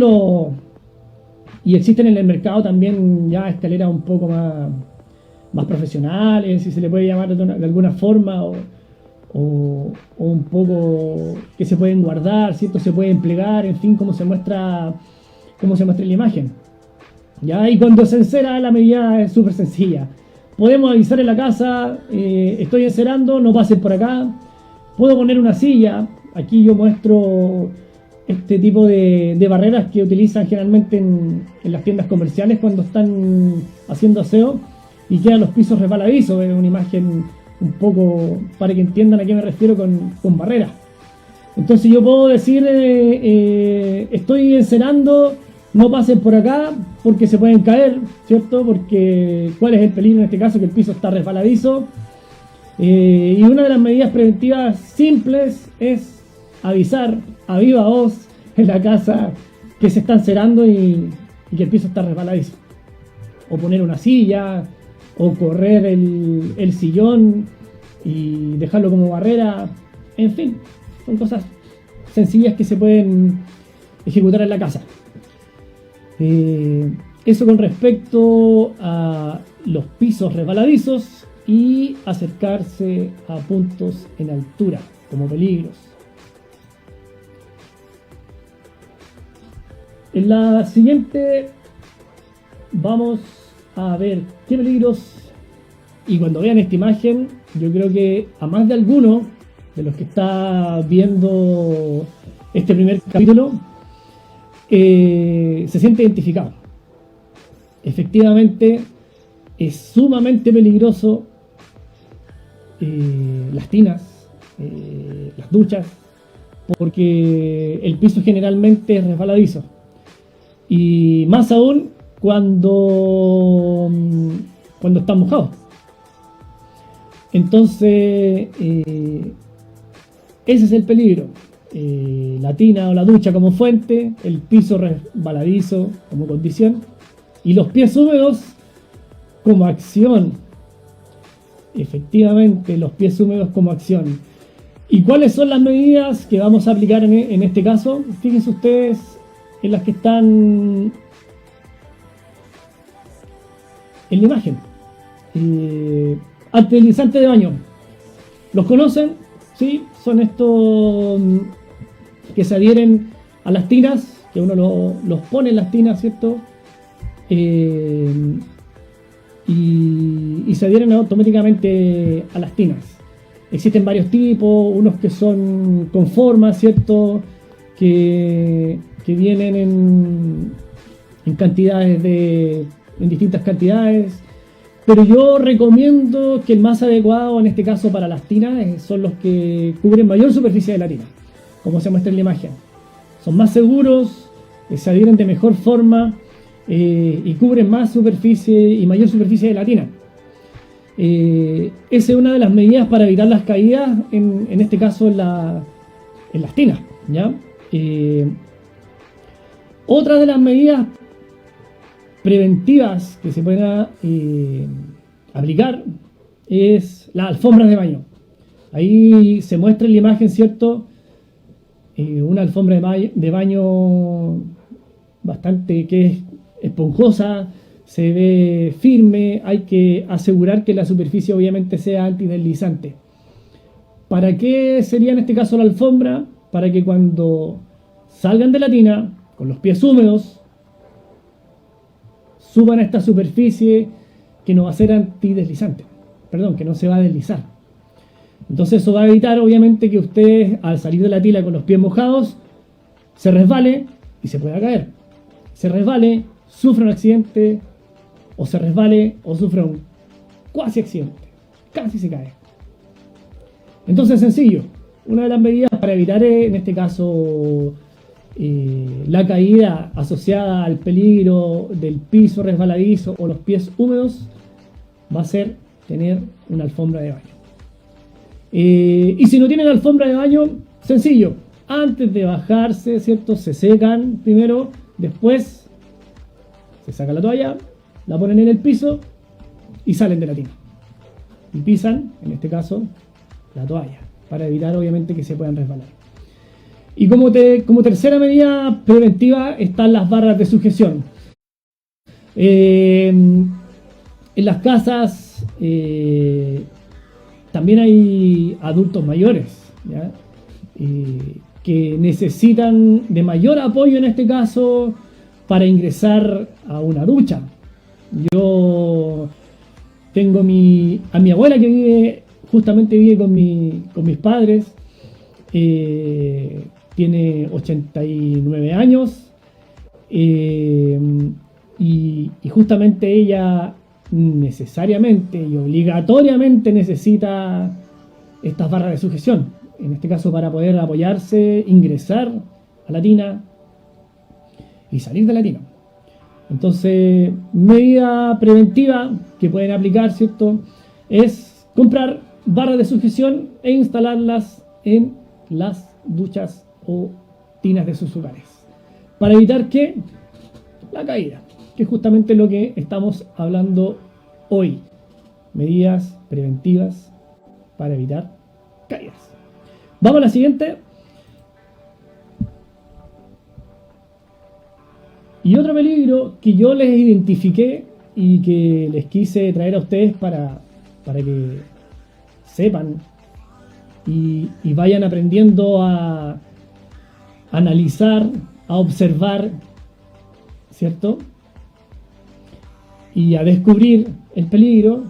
existen en el mercado también ya escaleras un poco más profesionales, si se le puede llamar de alguna forma, o un poco que se pueden guardar, ¿cierto?, se pueden plegar, en fin, como se muestra en la imagen. ¿Ya? Y cuando se encera, la medida es súper sencilla. Podemos avisar en la casa, estoy encerando, no pasen por acá. Puedo poner una silla. Aquí yo muestro este tipo de barreras que utilizan generalmente en las tiendas comerciales cuando están haciendo aseo y quedan los pisos resbaladizos. Es una imagen un poco para que entiendan a qué me refiero con barreras. Entonces yo puedo decir, estoy encerando, no pasen por acá porque se pueden caer, ¿cierto? Porque ¿cuál es el peligro en este caso? Que el piso está resbaladizo. Y una de las medidas preventivas simples es avisar a viva voz en la casa que se está encerando y que el piso está resbaladizo. O poner una silla, o correr el sillón y dejarlo como barrera. En fin, son cosas sencillas que se pueden ejecutar en la casa. Eso con respecto a los pisos resbaladizos y acercarse a puntos en altura como peligros. En la siguiente vamos a ver qué peligros, y cuando vean esta imagen yo creo que a más de alguno de los que está viendo este primer capítulo se siente identificado. Efectivamente es sumamente peligroso las tinas, las duchas, porque el piso generalmente es resbaladizo, y más aún cuando están mojados. Entonces ese es el peligro. la tina o la ducha como fuente, el piso resbaladizo como condición y los pies húmedos como acción. Efectivamente, los pies húmedos como acción. ¿Y cuáles son las medidas que vamos a aplicar en este caso? Fíjense ustedes en las que están en la imagen. Antideslizantes de baño. ¿Los conocen? Sí, son estos que se adhieren a las tinas, que uno los pone en las tinas, ¿cierto? Y se adhieren automáticamente a las tinas. Existen varios tipos, unos que son con forma, ¿cierto? Que vienen en cantidades en distintas cantidades. Pero yo recomiendo que el más adecuado en este caso para las tinas son los que cubren mayor superficie de la tina, como se muestra en la imagen. Son más seguros, se adhieren de mejor forma y cubren más superficie y mayor superficie de la tina. Esa es una de las medidas para evitar las caídas, en este caso en las tinas, ¿ya? Otra de las medidas preventivas que se pueden aplicar es las alfombras de baño. Ahí se muestra en la imagen, ¿cierto? Una alfombra de baño bastante que es esponjosa, se ve firme, hay que asegurar que la superficie obviamente sea antideslizante. ¿Para qué sería en este caso la alfombra? Para que cuando salgan de la tina, con los pies húmedos, suban a esta superficie que no va a ser antideslizante, perdón, que no se va a deslizar. Entonces eso va a evitar obviamente que usted al salir de la tina con los pies mojados se resbale y se pueda caer. Se resbale, sufra un accidente, o se resbale o sufra un cuasi accidente, casi se cae. Entonces sencillo, una de las medidas para evitar en este caso la caída asociada al peligro del piso resbaladizo o los pies húmedos va a ser tener una alfombra de baño. Y si no tienen alfombra de baño, sencillo, antes de bajarse, ¿cierto? Se secan primero, después se saca la toalla, la ponen en el piso y salen de la tina. Y pisan, en este caso, la toalla, para evitar obviamente que se puedan resbalar. Y como tercera medida preventiva están las barras de sujeción. En las casas también hay adultos mayores, ¿ya? Que necesitan de mayor apoyo en este caso para ingresar a una ducha. Yo tengo a mi abuela que justamente vive con mis padres. Tiene 89 años y justamente ella necesariamente y obligatoriamente necesita estas barras de sujeción, en este caso para poder apoyarse, ingresar a la tina y salir de la tina. Entonces, medida preventiva que pueden aplicar, ¿cierto?, es comprar barras de sujeción e instalarlas en las duchas o tinas de sus hogares, para evitar que la caída, que es justamente lo que estamos hablando hoy. Medidas preventivas para evitar caídas. Vamos a la siguiente. Y otro peligro que yo les identifiqué y que les quise traer a ustedes para que sepan y vayan aprendiendo a analizar, a observar, ¿cierto? Y a descubrir el peligro.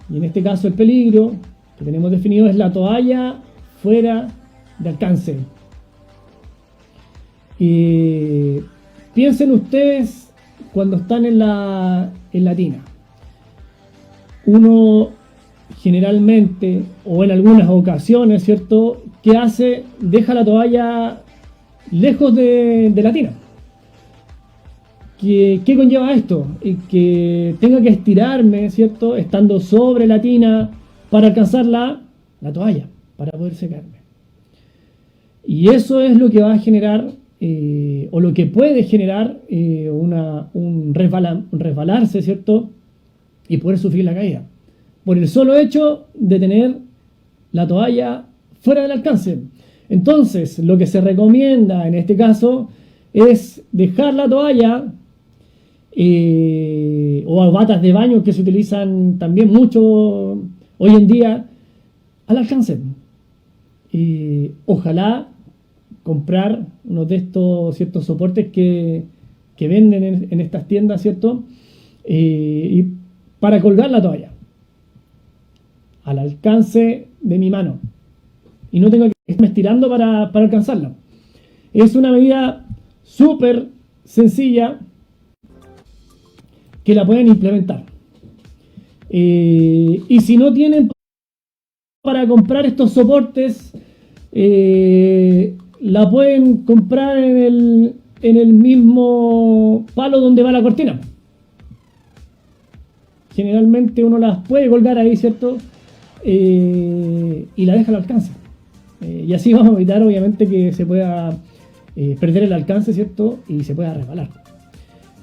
Y en este caso el peligro que tenemos definido es la toalla fuera de alcance. Piensen ustedes cuando están en la tina. Uno generalmente, o en algunas ocasiones, ¿cierto?, ¿qué hace? Deja la toalla lejos de la tina. ¿Qué conlleva esto? Que tenga que estirarme, ¿cierto?, estando sobre la tina para alcanzar la toalla, para poder secarme. Y eso es lo que va a generar, o lo que puede generar un resbalarse, ¿cierto? Y poder sufrir la caída. Por el solo hecho de tener la toalla fuera del alcance. Entonces, lo que se recomienda en este caso es dejar la toalla o batas de baño que se utilizan también mucho hoy en día al alcance. Ojalá comprar uno de estos ciertos soportes que venden en estas tiendas, ¿cierto? Y para colgar la toalla al alcance de mi mano y no tengo que estarme estirando para alcanzarla. Es una medida súper sencilla que la pueden implementar. Y si no tienen para comprar estos soportes, la pueden comprar en el mismo palo donde va la cortina. Generalmente uno las puede colgar ahí, ¿cierto? Y la deja al alcance. Y así vamos a evitar, obviamente, que se pueda perder el alcance, ¿cierto? Y se pueda resbalar.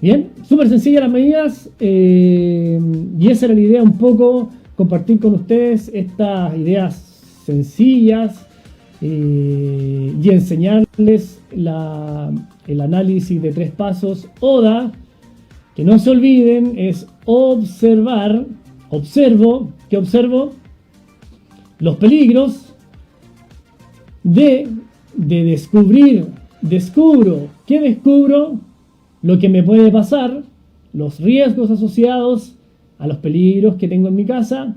Bien, súper sencillas las medidas. Y esa era la idea, un poco compartir con ustedes estas ideas sencillas y enseñarles el análisis de 3 pasos ODA. Que no se olviden, es observar, ¿qué observo? Los peligros de descubrir, ¿qué descubro? Lo que me puede pasar, los riesgos asociados a los peligros que tengo en mi casa,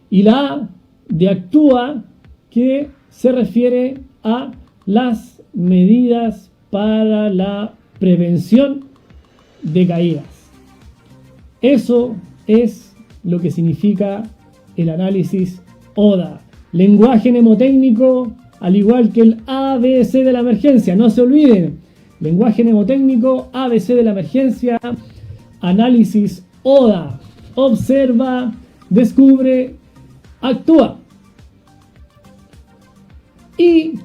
y la A de actúa, que se refiere a las medidas para la prevención de caídas. Eso es lo que significa el análisis ODA. Lenguaje mnemotécnico, al igual que el ABC de la emergencia. No se olviden. Lenguaje mnemotécnico, ABC de la emergencia, análisis ODA. Observa, descubre, actúa. Y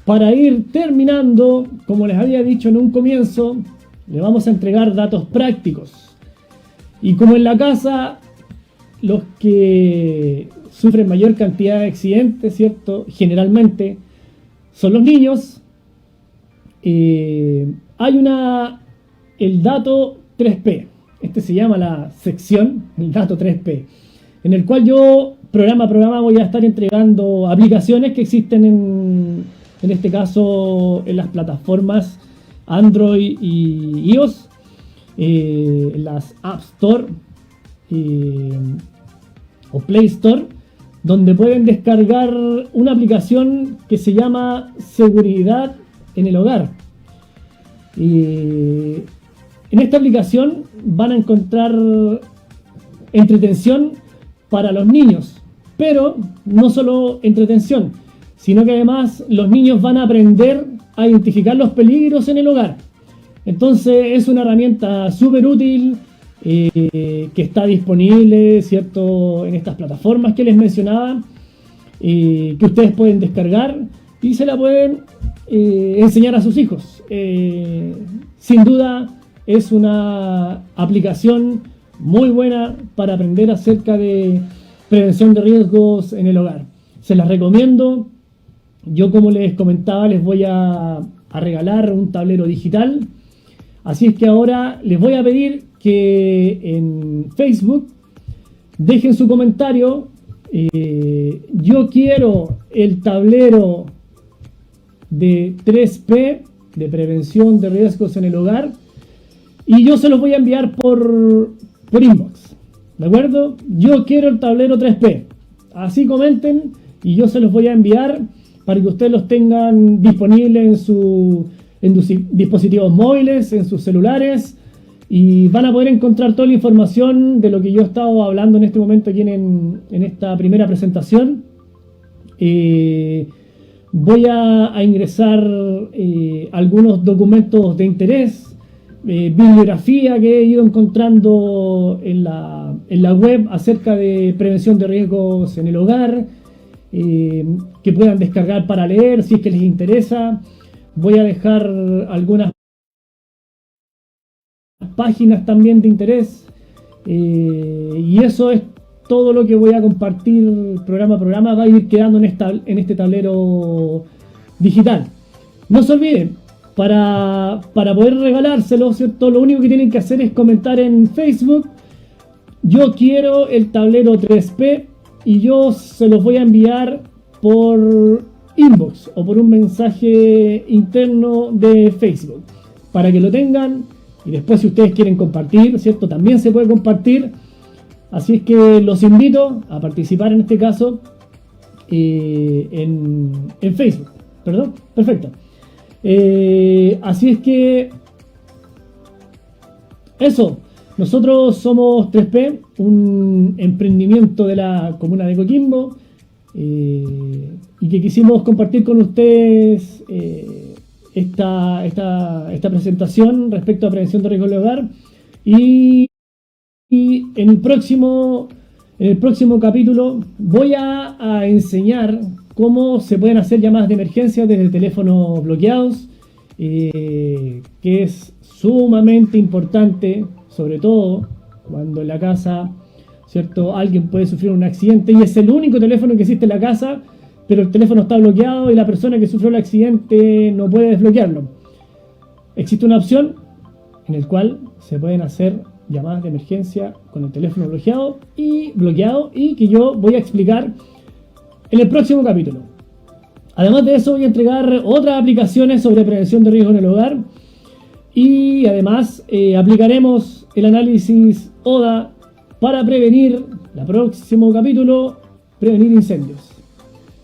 para ir terminando, como les había dicho en un comienzo, le vamos a entregar datos prácticos. Y como en la casa, los que sufren mayor cantidad de accidentes, ¿cierto? Generalmente son los niños. Hay el dato 3P. Este se llama la sección, el dato 3P, en el cual yo, programa a programa, voy a estar entregando aplicaciones que existen en este caso en las plataformas Android y iOS, las App Store o Play Store, donde pueden descargar una aplicación que se llama Seguridad en el Hogar. En esta aplicación van a encontrar entretención para los niños, pero no solo entretención, sino que además los niños van a aprender a identificar los peligros en el hogar. Entonces es una herramienta súper útil que está disponible, ¿cierto?, en estas plataformas que les mencionaba, que ustedes pueden descargar y se la pueden enseñar a sus hijos. Sin duda es una aplicación muy buena para aprender acerca de prevención de riesgos en el hogar. Se las recomiendo. Yo, como les comentaba, les voy a regalar un tablero digital. Así es que ahora les voy a pedir que en Facebook dejen su comentario. Yo quiero el tablero de 3P, de prevención de riesgos en el hogar, y yo se los voy a enviar por inbox. ¿De acuerdo? Yo quiero el tablero 3P. Así comenten y yo se los voy a enviar para que ustedes los tengan disponibles en sus dispositivos móviles, en sus celulares, y van a poder encontrar toda la información de lo que yo he estado hablando en este momento aquí en esta primera presentación. Voy a ingresar algunos documentos de interés, bibliografía que he ido encontrando en la web acerca de prevención de riesgos en el hogar, que puedan descargar para leer si es que les interesa. Voy a dejar algunas páginas también de interés, y eso es todo lo que voy a compartir programa a programa. Va a ir quedando en este tablero digital. No se olviden, para poder regalárselo, ¿cierto? Lo único que tienen que hacer es comentar en Facebook: yo quiero el tablero 3P, y yo se los voy a enviar por inbox o por un mensaje interno de Facebook para que lo tengan. Y después, si ustedes quieren compartir, ¿cierto? También se puede compartir. Así es que los invito a participar en este caso en Facebook. ¿Perdón? Perfecto. Así es que eso. Nosotros somos 3P, un emprendimiento de la comuna de Coquimbo, y que quisimos compartir con ustedes esta presentación respecto a prevención de riesgos del hogar. Y en el próximo capítulo voy a enseñar cómo se pueden hacer llamadas de emergencia desde teléfonos bloqueados, que es sumamente importante, sobre todo cuando en la casa, ¿cierto?, alguien puede sufrir un accidente y es el único teléfono que existe en la casa, pero el teléfono está bloqueado y la persona que sufrió el accidente no puede desbloquearlo. Existe una opción en la cual se pueden hacer llamadas de emergencia con el teléfono bloqueado y que yo voy a explicar en el próximo capítulo. Además de eso, voy a entregar otras aplicaciones sobre prevención de riesgos en el hogar, y además aplicaremos el análisis ODA para prevenir, el próximo capítulo, prevenir incendios.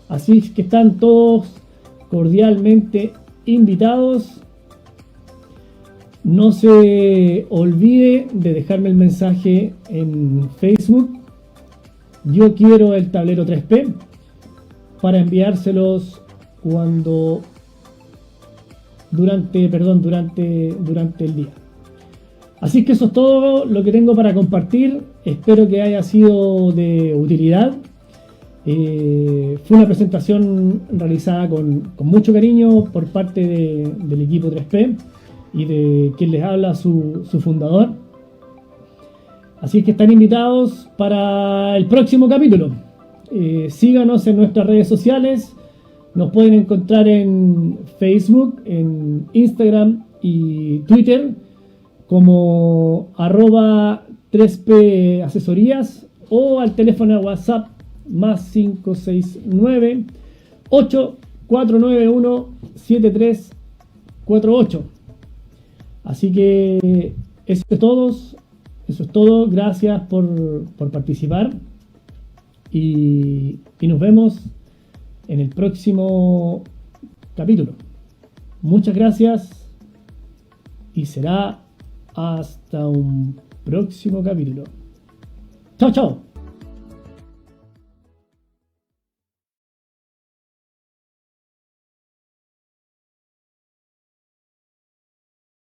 Así que están todos cordialmente invitados. No se olvide de dejarme el mensaje en Facebook: yo quiero el tablero 3P, para enviárselos durante el día. Así que eso es todo lo que tengo para compartir. Espero que haya sido de utilidad. Fue una presentación realizada con mucho cariño por parte del equipo 3P y de quien les habla, su fundador. Así que están invitados para el próximo capítulo. Síganos en nuestras redes sociales. Nos pueden encontrar en Facebook, en Instagram y Twitter como @3P asesorías, o al teléfono WhatsApp más 569 8491 7348. Así que eso es todo. Gracias por participar, y nos vemos en el próximo capítulo. Muchas gracias y será hasta un próximo capítulo. Chao, chao.